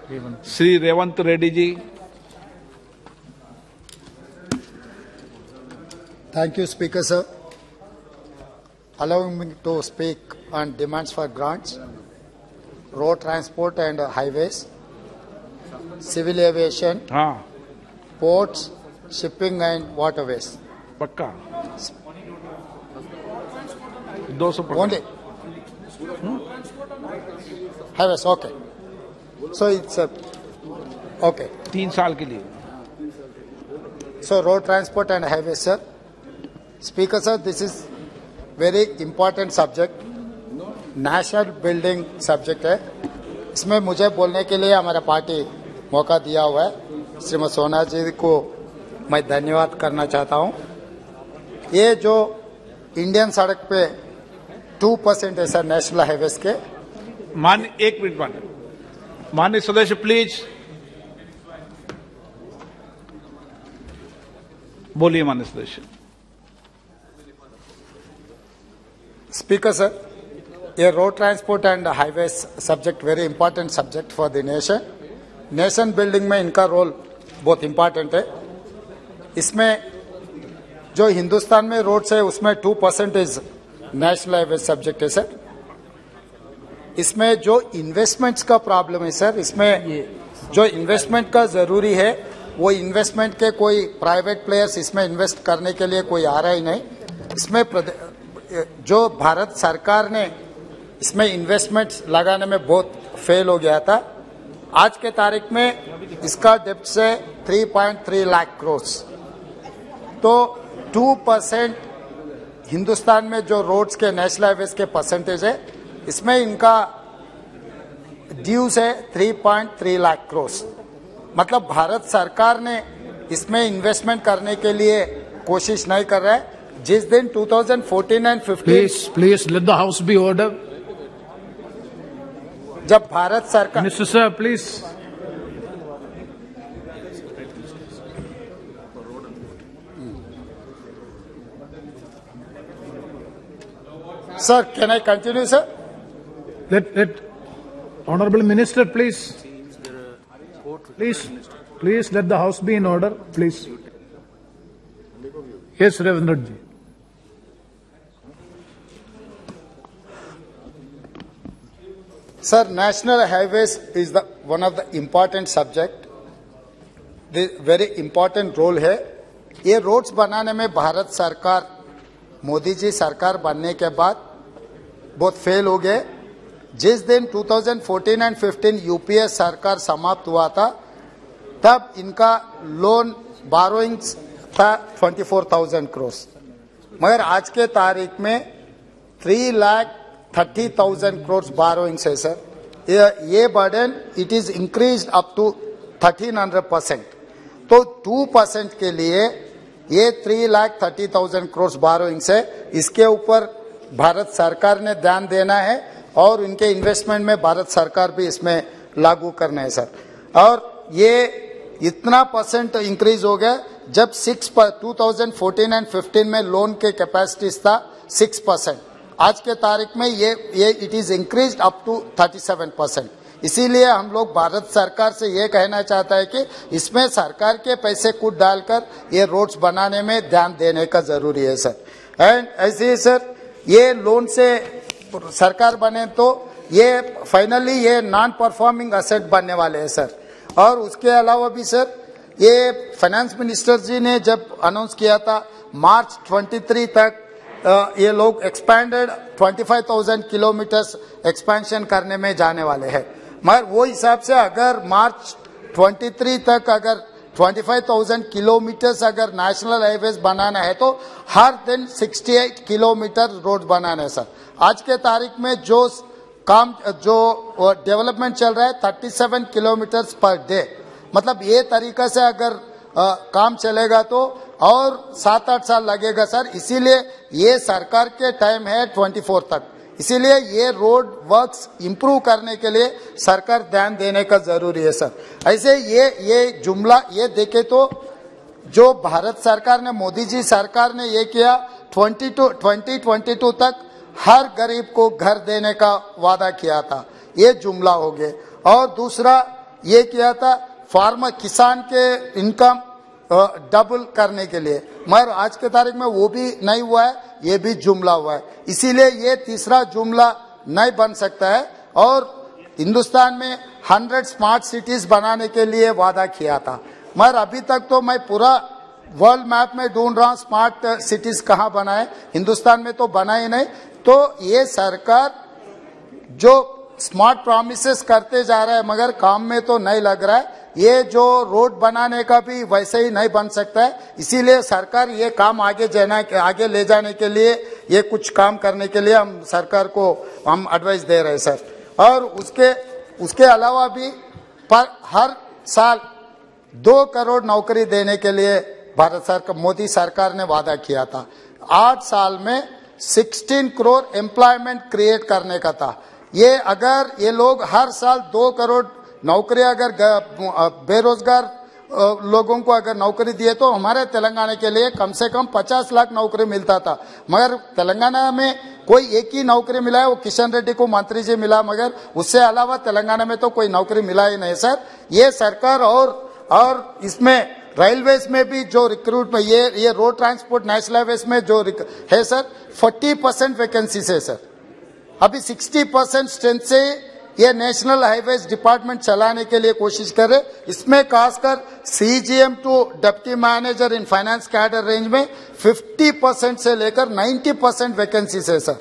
Shri Revanth Reddy ji. Thank you, Speaker, sir. Allowing me to speak on demands for grants, road transport and highways, civil aviation, हाँ ports, shipping and waterways. पक्का 200 पक्का। Only highways, okay. So it's okay. 3 साल के लिए। So road transport and highways, sir. Speaker, sir, this is very important subject. National building subject है। इसमें मुझे बोलने के लिए हमारा पार्टी मौका दिया हुआ है। श्रीमती सोना जी को मैं धन्यवाद करना चाहता हूं। ये जो इंडियन सड़क पे 2% है सर नेशनल हाईवेज के। एक मिनट माननीय सदस्य प्लीज बोलिए। माननीय सदस्य। स्पीकर सर, ये road transport and highways subject very important subject for the nation. Nation building में इनका रोल बहुत इंपॉर्टेंट है। इसमें जो हिंदुस्तान में रोड्स है उसमें 2% नेशनल हाईवेज सब्जेक्ट है सर। इसमें जो इन्वेस्टमेंट्स का प्रॉब्लम है सर, इसमें जो इन्वेस्टमेंट का जरूरी है वो इन्वेस्टमेंट के कोई प्राइवेट प्लेयर्स इसमें इन्वेस्ट करने के लिए कोई आ रहा ही नहीं। इसमें जो भारत सरकार ने इसमें इन्वेस्टमेंट्स लगाने में बहुत फेल हो गया था। आज के तारीख में इसका डेप्थ से 3.3 लाख करोड़। तो 2% हिंदुस्तान में जो रोड्स के नेशनल हाईवेज के परसेंटेज है, इसमें इनका ड्यूज है 3.3 लाख करोड़। मतलब भारत सरकार ने इसमें इन्वेस्टमेंट करने के लिए कोशिश नहीं कर रहा है। जिस दिन 2014 and 15 please let the house be order. जब भारत सरकार mister sir please. Sir can I continue sir? Let honorable minister please let the house be in order please. Yes, Ravindra ji. Sir, national highways is the one of the important subject. The very important role है। ये roads बनाने में भारत सरकार, मोदी जी सरकार बनने के बाद बहुत फेल हो गए। जिस दिन 2014 एंड 15 यूपीए सरकार समाप्त हुआ था, तब इनका लोन बारोइंग्स था 24,000 करोड़। मगर आज के तारीख में 3,30,000 करोड़ बारोइंग्स है सर। ये burden it is increased up to 1300%। तो 2% के लिए ये 3,30,000 करोड़ बारोइंग्स है। इसके ऊपर भारत सरकार ने ध्यान देना है और इनके इन्वेस्टमेंट में भारत सरकार भी इसमें लागू करना है सर। और ये इतना परसेंट इंक्रीज हो गया। जब 2014 एंड 15 में लोन के कैपेसिटीज था 6%, आज के तारीख में ये it is increased up to 37%। इसीलिए हम लोग भारत सरकार से ये कहना चाहता है कि इसमें सरकार के पैसे कूद डालकर ये रोड्स बनाने में ध्यान देने का जरूरी है सर। एंड ऐसे ही सर, ये लोन से सरकार बने तो ये फाइनली ये नॉन परफॉर्मिंग असेट बनने वाले हैं सर। और उसके अलावा भी सर, ये फाइनेंस मिनिस्टर जी ने जब अनाउंस किया था मार्च 23 तक ये लोग एक्सपैंडेड 25,000 किलोमीटर्स एक्सपेंशन करने में जाने वाले हैं। मगर वो हिसाब से अगर मार्च 23 तक अगर 25,000 किलोमीटर्स अगर नेशनल हाईवेज बनाना है तो हर दिन 68 किलोमीटर रोड बनाना है सर। आज के तारीख में जो काम जो डेवलपमेंट चल रहा है 37 किलोमीटर्स पर डे। मतलब ये तरीका से अगर काम चलेगा तो और 7-8 साल लगेगा सर। इसीलिए ये सरकार के टाइम है 24 तक। इसीलिए ये रोड वर्क्स इंप्रूव करने के लिए सरकार ध्यान देने का जरूरी है सर। ऐसे ये जुमला ये देखे तो जो भारत सरकार ने, मोदी जी सरकार ने ये किया 2022 तक हर गरीब को घर देने का वादा किया था, ये जुमला हो गया। और दूसरा ये किया था फार्मर किसान के इनकम डबल करने के लिए, मगर आज के तारीख में वो भी नहीं हुआ है, ये भी जुमला हुआ है। इसीलिए ये तीसरा जुमला नहीं बन सकता है। और हिंदुस्तान में 100 स्मार्ट सिटीज बनाने के लिए वादा किया था, मगर अभी तक तो मैं पूरा वर्ल्ड मैप में ढूंढ रहा हूं स्मार्ट सिटीज कहां बना है, हिंदुस्तान में तो बना ही नहीं। तो ये सरकार जो स्मार्ट प्रॉमिसेस करते जा रहा है मगर काम में तो नहीं लग रहा है। ये जो रोड बनाने का भी वैसे ही नहीं बन सकता है। इसीलिए सरकार ये काम आगे ले जाने के लिए, ये कुछ काम करने के लिए हम सरकार को हम एडवाइस दे रहे हैं सर। और उसके अलावा भी पर हर साल 2 करोड़ नौकरी देने के लिए भारत सरकार, मोदी सरकार ने वादा किया था। 8 साल में 16 करोड़ एम्प्लॉयमेंट क्रिएट करने का था। ये अगर ये लोग हर साल 2 करोड़ नौकरी अगर बेरोजगार लोगों को अगर नौकरी दिए तो हमारे तेलंगाना के लिए कम से कम 50 लाख नौकरी मिलता था। मगर तेलंगाना में कोई एक ही नौकरी मिला है, वो किशन रेड्डी को मंत्री जी मिला, मगर उससे अलावा तेलंगाना में तो कोई नौकरी मिला ही नहीं सर। ये सरकार और इसमें रेलवेज में भी जो रिक्रूटमेंट, ये रोड ट्रांसपोर्ट नेशनल हाईवेज में जो है सर 40% वैकेंसी है सर। अभी 60% स्ट्रेंथ से ये नेशनल हाईवेज डिपार्टमेंट चलाने के लिए कोशिश कर रहे। इसमें खासकर CGM to deputy manager in finance cadre range में 50% से लेकर 90% वैकेंसी है सर।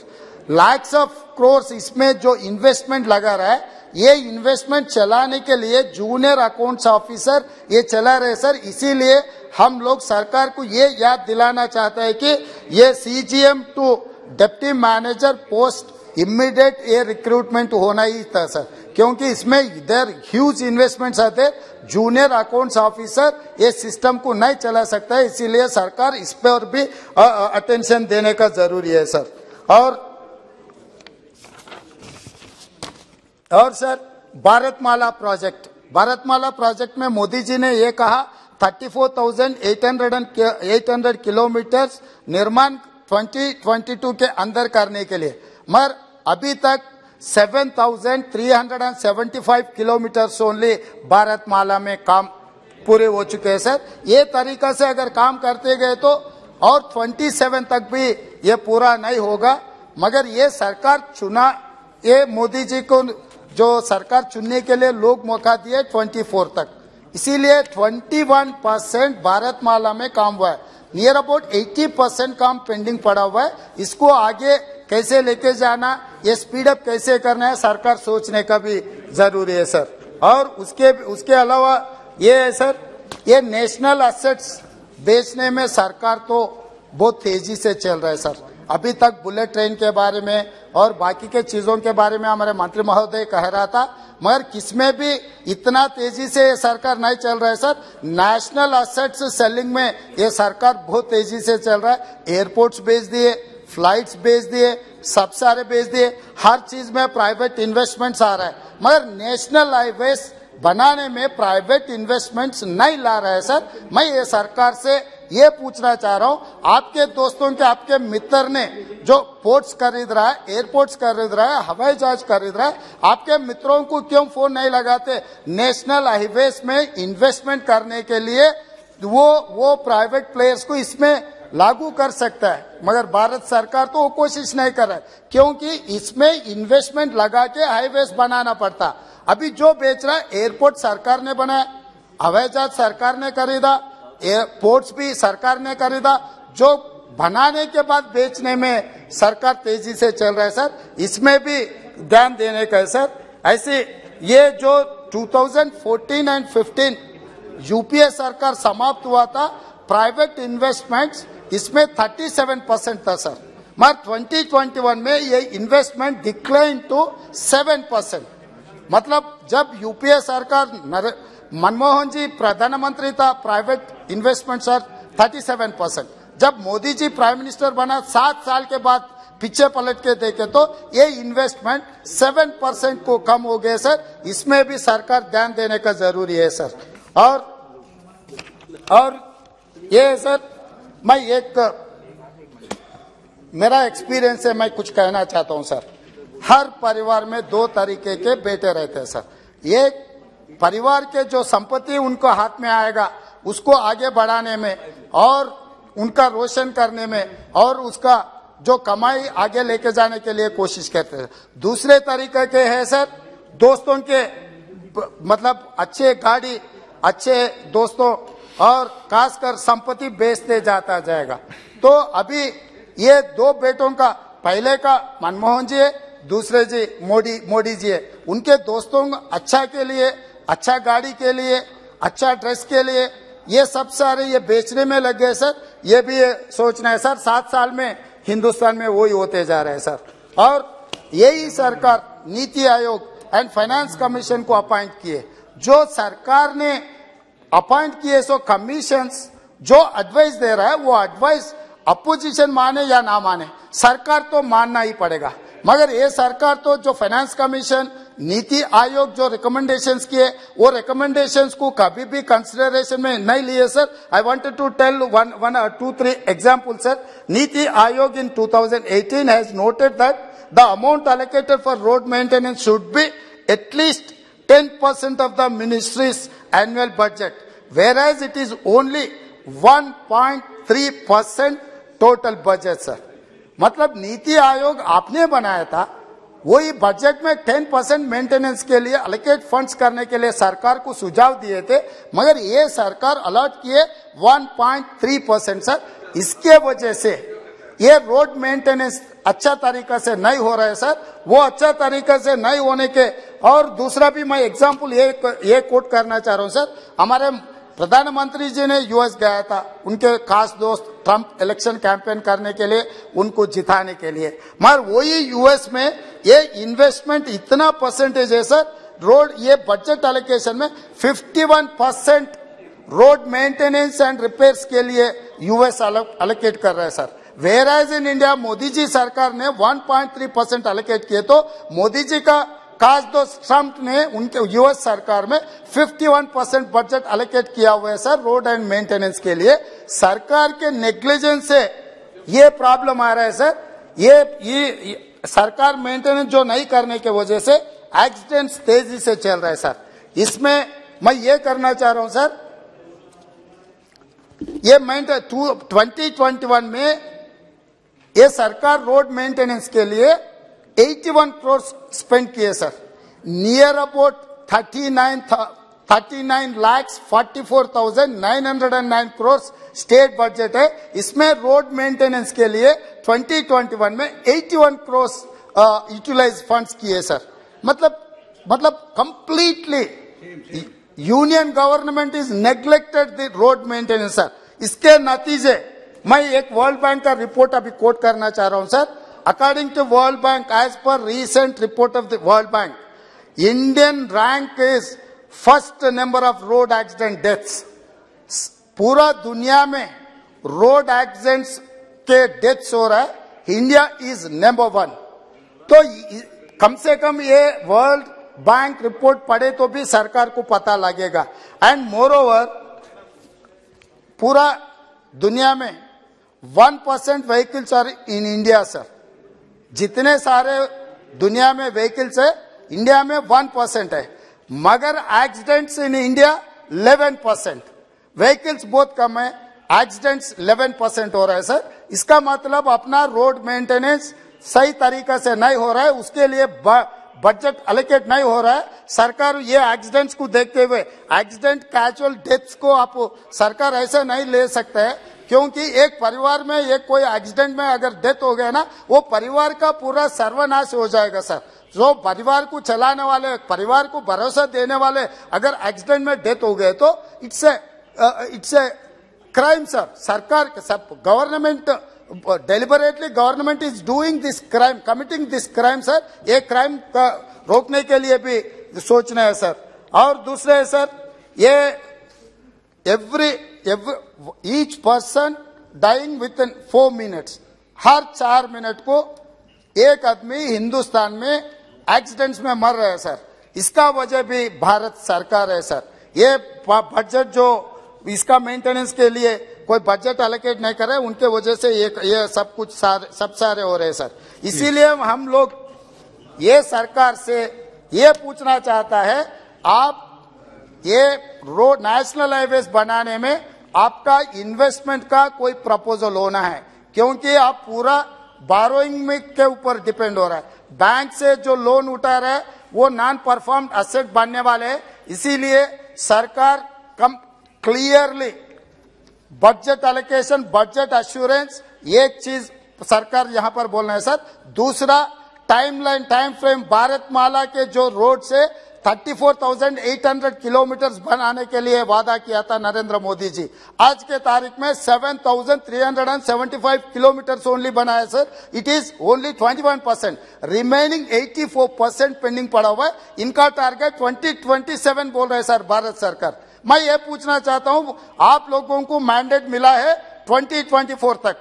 लैक्स ऑफ क्रोर्स इसमें जो इन्वेस्टमेंट लगा रहा है, ये इन्वेस्टमेंट चलाने के लिए जूनियर अकाउंट्स ऑफिसर ये चला रहे सर। इसीलिए हम लोग सरकार को ये याद दिलाना चाहते हैं कि ये CGM to deputy manager post immediate ये रिक्रूटमेंट होना ही था सर, क्योंकि इसमें इधर ह्यूज इन्वेस्टमेंट्स आते। जूनियर अकाउंट्स ऑफिसर ये सिस्टम को नहीं चला सकता है, इसीलिए सरकार इस पर भी अटेंशन देने का जरूरी है सर। और सर भारतमाला प्रोजेक्ट में मोदी जी ने ये कहा 34,800 किलोमीटर निर्माण 2022 के अंदर करने के लिए, मगर अभी तक 7,375 किलोमीटर ओनली भारतमाला में काम पूरे हो चुके हैं सर। ये तरीका से अगर काम करते गए तो और 27 तक भी ये पूरा नहीं होगा। मगर ये सरकार ये मोदी जी को जो सरकार चुनने के लिए लोग मौका दिए 24 तक, इसीलिए 21% भारतमाला में काम हुआ है। नियर अबाउट 80% काम पेंडिंग पड़ा हुआ है। इसको आगे कैसे लेके जाना, ये स्पीड अप कैसे करना है, सरकार सोचने का भी जरूरी है सर। और उसके अलावा ये है सर, ये नेशनल एसेट्स बेचने में सरकार तो बहुत तेजी से चल रहा है सर। अभी तक बुलेट ट्रेन के बारे में और बाकी के चीजों के बारे में हमारे मंत्री महोदय कह रहा था, मगर किसमें भी इतना तेजी से सरकार नहीं चल रहा है सर। नेशनल एसेट्स सेलिंग में ये सरकार बहुत तेजी से चल रहा है। एयरपोर्ट्स बेच दिए, फ्लाइट्स बेच दिए, सब सारे बेच दिए, हर चीज में प्राइवेट इन्वेस्टमेंट्स आ रहा है, मगर नेशनल हाईवेज बनाने में प्राइवेट इन्वेस्टमेंट्स नहीं ला रहा है सर। मैं ये सरकार से ये पूछना चाह रहा हूं, आपके दोस्तों के, आपके मित्र ने जो पोर्ट्स खरीद रहा है, एयरपोर्ट्स खरीद रहा है, हवाई जहाज खरीद रहा है, आपके मित्रों को क्यों फोन नहीं लगाते नेशनल हाईवेज में इन्वेस्टमेंट करने के लिए? वो प्राइवेट प्लेयर्स को इसमें लागू कर सकता है, मगर भारत सरकार तो वो कोशिश नहीं कर रहा है, क्योंकि इसमें इन्वेस्टमेंट लगा के हाईवेज बनाना पड़ता। अभी जो बेच रहा है, एयरपोर्ट सरकार ने बनाया, हवाई जहाज सरकार ने खरीदा, एयरपोर्ट्स भी सरकार ने खरीदा, जो बनाने के बाद बेचने में सरकार तेजी से चल रहा है सर। इसमें भी ध्यान देने का है सर। ऐसे ये जो 2014 एंड 15 यूपीए सरकार समाप्त हुआ था, प्राइवेट इन्वेस्टमेंट्स इसमें 37% था सर, मगर 2021 में ये इन्वेस्टमेंट डिक्लाइन टू 7%। मतलब जब यूपीए सरकार मनमोहन जी प्रधानमंत्री था, प्राइवेट इन्वेस्टमेंट सर 37%। जब मोदी जी प्राइम मिनिस्टर बना 7 साल के बाद पीछे पलट के देखे तो ये इन्वेस्टमेंट 7% को कम हो गए सर। इसमें भी सरकार ध्यान देने का जरूरी है सर। और ये सर, मैं मेरा एक्सपीरियंस है, मैं कुछ कहना चाहता हूं सर। हर परिवार में 2 तरीके के बेटे रहते हैं सर। एक परिवार के जो संपत्ति उनको हाथ में आएगा उसको आगे बढ़ाने में और उनका रोशन करने में और उसका जो कमाई आगे लेके जाने के लिए कोशिश करते हैं। दूसरे तरीके के है सर, दोस्तों के मतलब अच्छे गाड़ी, अच्छे दोस्तों और खासकर संपत्ति बेचते जाता जाएगा। तो अभी ये दो बेटों का, पहले का मनमोहन जी है, दूसरे जी मोदी जी है, उनके दोस्तों अच्छा के लिए, अच्छा गाड़ी के लिए, अच्छा ड्रेस के लिए ये सब सारे ये बेचने में लग गए सर। ये भी सोचना है सर, 7 साल में हिंदुस्तान में वही होते जा रहे हैं सर। और यही सरकार NITI Aayog and finance commission को अपॉइंट किए। जो सरकार ने अपॉइंट किए सो कमीशंस जो एडवाइस दे रहा है वो एडवाइस अपोजिशन माने या ना माने, सरकार तो मानना ही पड़ेगा। मगर ये सरकार तो जो फाइनेंस कमीशन, नीति आयोग जो रिकमेंडेशंस किए वो रिकमेंडेशंस को कभी भी कंसिडरेशन में नहीं लिए sir. I wanted to tell one or 2-3 examples sir. NITI Aayog in 2018 has noted that the amount allocated for road maintenance should be at least 10% of the ministry's annual budget, whereas it is only 1.3% total budget sir. मतलब नीति आयोग आपने बनाया था, वही budget में 10% maintenance के लिए allocate funds करने के लिए सरकार को सुझाव दिए थे, मगर ये सरकार अलॉट किए 1.3% सर। इसके वजह से ये रोड मेंटेनेंस अच्छा तरीका से नहीं हो रहा है सर। वो अच्छा तरीका से नहीं होने के, और दूसरा भी मैं एग्जांपल ये कोट करना चाह रहा हूं सर। हमारे प्रधानमंत्री जी ने यूएस गया था, उनके खास दोस्त ट्रंप इलेक्शन कैंपेन करने के लिए, उनको जिताने के लिए, मगर वही यूएस में ये इन्वेस्टमेंट इतना परसेंटेज है सर, रोड ये बजट एलोकेशन में 51% रोड मेंटेनेंस एंड रिपेयर्स के लिए यूएस एलोकेट कर रहा है sir. Whereas in India Modi ji सरकार ने 1.3% एलोकेट किए, तो मोदी जी का खास दोस्त ट्रंप ने उनके यूएस सरकार में 51% बजट एलोकेट किया हुआ है सर रोड एंड मेंटेनेंस के लिए। सरकार के नेग्लिजेंस से ये प्रॉब्लम आ रहा है सर। ये सरकार मेंटेनेंस जो नहीं करने के वजह से एक्सीडेंट्स तेजी से चल रहा है सर। इसमें मैं ये करना चाह रहा हूं सर, ये 2021 में ये सरकार रोड मेंटेनेंस के लिए 81 करोड़ स्पेंड किए sir. Near about 39,44,909 crore state budget है। इसमें रोड मेंटेनेंस के लिए 2021 में 81 करोड़ यूटिलाइज फंड्स किए सर। मतलब completely union government is neglected the road maintenance sir. इसके नतीजे मैं एक वर्ल्ड बैंक का रिपोर्ट अभी कोट करना चाह रहा हूं sir. According to World Bank, as per recent report of the World Bank, Indian rank is first number of road accident deaths. पूरा दुनिया में रोड एक्सीडेंट्स के डेथ्स हो रहा है, इंडिया इज नंबर 1। तो कम से कम ये वर्ल्ड बैंक रिपोर्ट पढ़े तो भी सरकार को पता लगेगा। एंड मोर ओवर पूरा दुनिया में 1% vehicles are in India sir. जितने सारे दुनिया में व्हीकल्स है, इंडिया में 1% है, मगर एक्सीडेंट्स इन इंडिया 11%। व्हीकल्स बहुत कम है, एक्सीडेंट्स 11% हो रहा है सर। इसका मतलब अपना रोड मेंटेनेंस सही तरीका से नहीं हो रहा है, उसके लिए बजट एलोकेट नहीं हो रहा है। सरकार ये एक्सीडेंट्स को देखते हुए एक्सीडेंट कैजुअल डेथ्स को आप सरकार ऐसे नहीं ले सकता है, क्योंकि एक परिवार में एक कोई एक्सीडेंट में अगर डेथ हो गया ना, वो परिवार का पूरा सर्वनाश हो जाएगा सर। जो परिवार को चलाने वाले, परिवार को भरोसा देने वाले अगर एक्सीडेंट में डेथ हो गए तो इट्स ए क्राइम सर। सरकार government deliberately government is doing this crime, committing this crime sir। ये क्राइम का रोकने के लिए भी सोचना है सर। और दूसरे है सर, ये each person dying within 4 minutes, हर 4 मिनट को एक आदमी हिंदुस्तान में एक्सीडेंट्स में मर रहा है सर। इसका वजह भी भारत सरकार है सर। ये बजट जो इसका मेंटेनेंस के लिए कोई बजट एलोकेट नहीं कर रहे, उनके वजह से ये सब कुछ सब सारे हो रहे हैं सर। इसीलिए हम लोग ये सरकार से ये पूछना चाहता है, आप ये रोड नेशनल हाईवेज बनाने में आपका इन्वेस्टमेंट का कोई प्रपोजल होना है, क्योंकि आप पूरा बारोइंग में के ऊपर डिपेंड हो रहा है। बैंक से जो लोन उठा रहा है वो नॉन परफॉर्म एसेट बनने वाले हैं, इसीलिए सरकार कम clearly budget allocation, budget assurance, एक चीज सरकार यहां पर बोल रहे हैं सर। दूसरा टाइमलाइन, टाइम फ्रेम, भारत माला के जो रोड से 34,800 किलोमीटर बनाने के लिए वादा किया था नरेंद्र मोदी जी, आज के तारीख में 7,375 किलोमीटर ओनली बना है sir. It is only 21%, remaining 84% pending पड़ा हुआ है। इनका टारगेट 2027 बोल रहे हैं सर भारत सरकार। मैं ये पूछना चाहता हूं, आप लोगों को मैंडेट मिला है 2024 तक,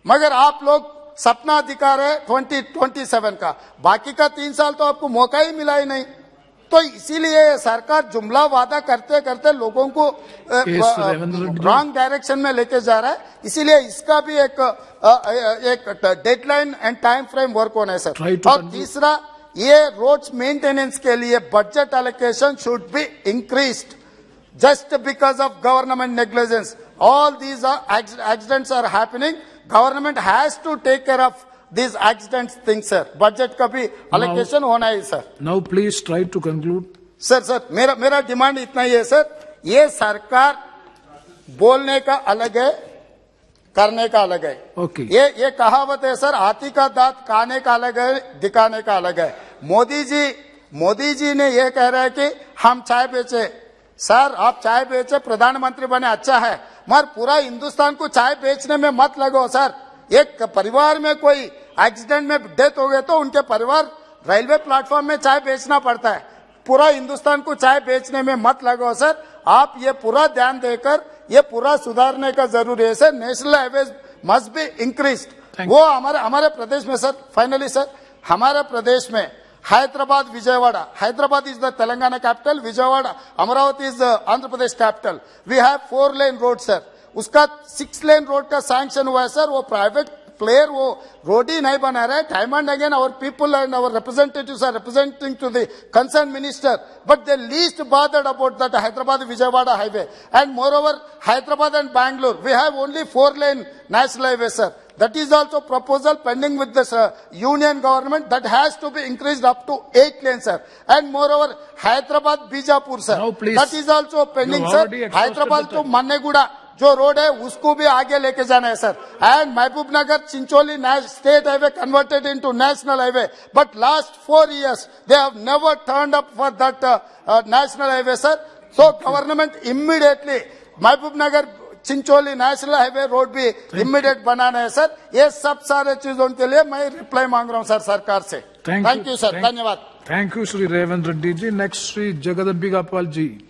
मगर आप लोग सपना दिखा रहे 2027 का, बाकी का 3 साल तो आपको मौका ही मिला ही नहीं। तो इसीलिए सरकार जुमला वादा करते करते लोगों को रॉन्ग डायरेक्शन में लेके जा रहा है। इसीलिए इसका भी एक deadline and time frame work होना है सर। और तीसरा, ये रोड्स मेंटेनेंस के लिए budget allocation should be increased just because of government negligence. All these accidents are happening. Government has to take care of these accidents things, sir. Budget का भी allocation होना है sir. Now please try to conclude. Sir मेरा demand इतना ही है sir, ये सरकार बोलने का अलग है, करने का अलग है। Okay. ये कहावत है सर, हाथी का दांत खाने का अलग है, दिखाने का अलग है। मोदी जी ने ये कह रहा है कि हम चाय बेचे। सर आप चाय बेचे, प्रधानमंत्री बने, अच्छा है, मगर पूरा हिंदुस्तान को चाय बेचने में मत लगो सर। एक परिवार में कोई एक्सीडेंट में डेथ हो गए तो उनके परिवार रेलवे प्लेटफॉर्म में चाय बेचना पड़ता है। पूरा हिंदुस्तान को चाय बेचने में मत लगो सर। आप ये पूरा ध्यान देकर ये पूरा सुधारने का जरूरी है sir. National highways must be increased. वो हमारे प्रदेश में सर, फाइनली सर, हमारे प्रदेश में Hyderabad, Vijayawada. Hyderabad is the Telangana capital. Vijayawada, Amaravati is the Andhra Pradesh capital. We have 4-lane road, sir. उसका 6-lane road का sanction हुआ है sir. वो private player वो road ही नहीं बना रहा है। Time and again our people and our representatives are representing to the concerned minister, but they least bothered about that Hyderabad-Vijayawada highway. And moreover, Hyderabad and Bangalore, we have only 4-lane national highway, sir. That is also proposal pending with this union government, that has to be increased up to 8 lanes, sir. And moreover, Hyderabad-Bijapur, sir. Now, please. That is also pending, sir. Hyderabad to Manneguda जो road है उसको भी आगे लेके जाना है sir. And Mahbubnagar Chincholi state highway converted into national highway, but last 4 years they have never turned up for that national highway, sir. So government immediately Mahbubnagar Chincholi national highway road भी immediate बनाना है सर। ये सब सारे चीजों के लिए मैं रिप्लाई मांग रहा हूँ सर सरकार से। थैंक यू सर, धन्यवाद। Thank you, Shri Revan Reddy ji. Next, Shri Jagadambika Pal ji.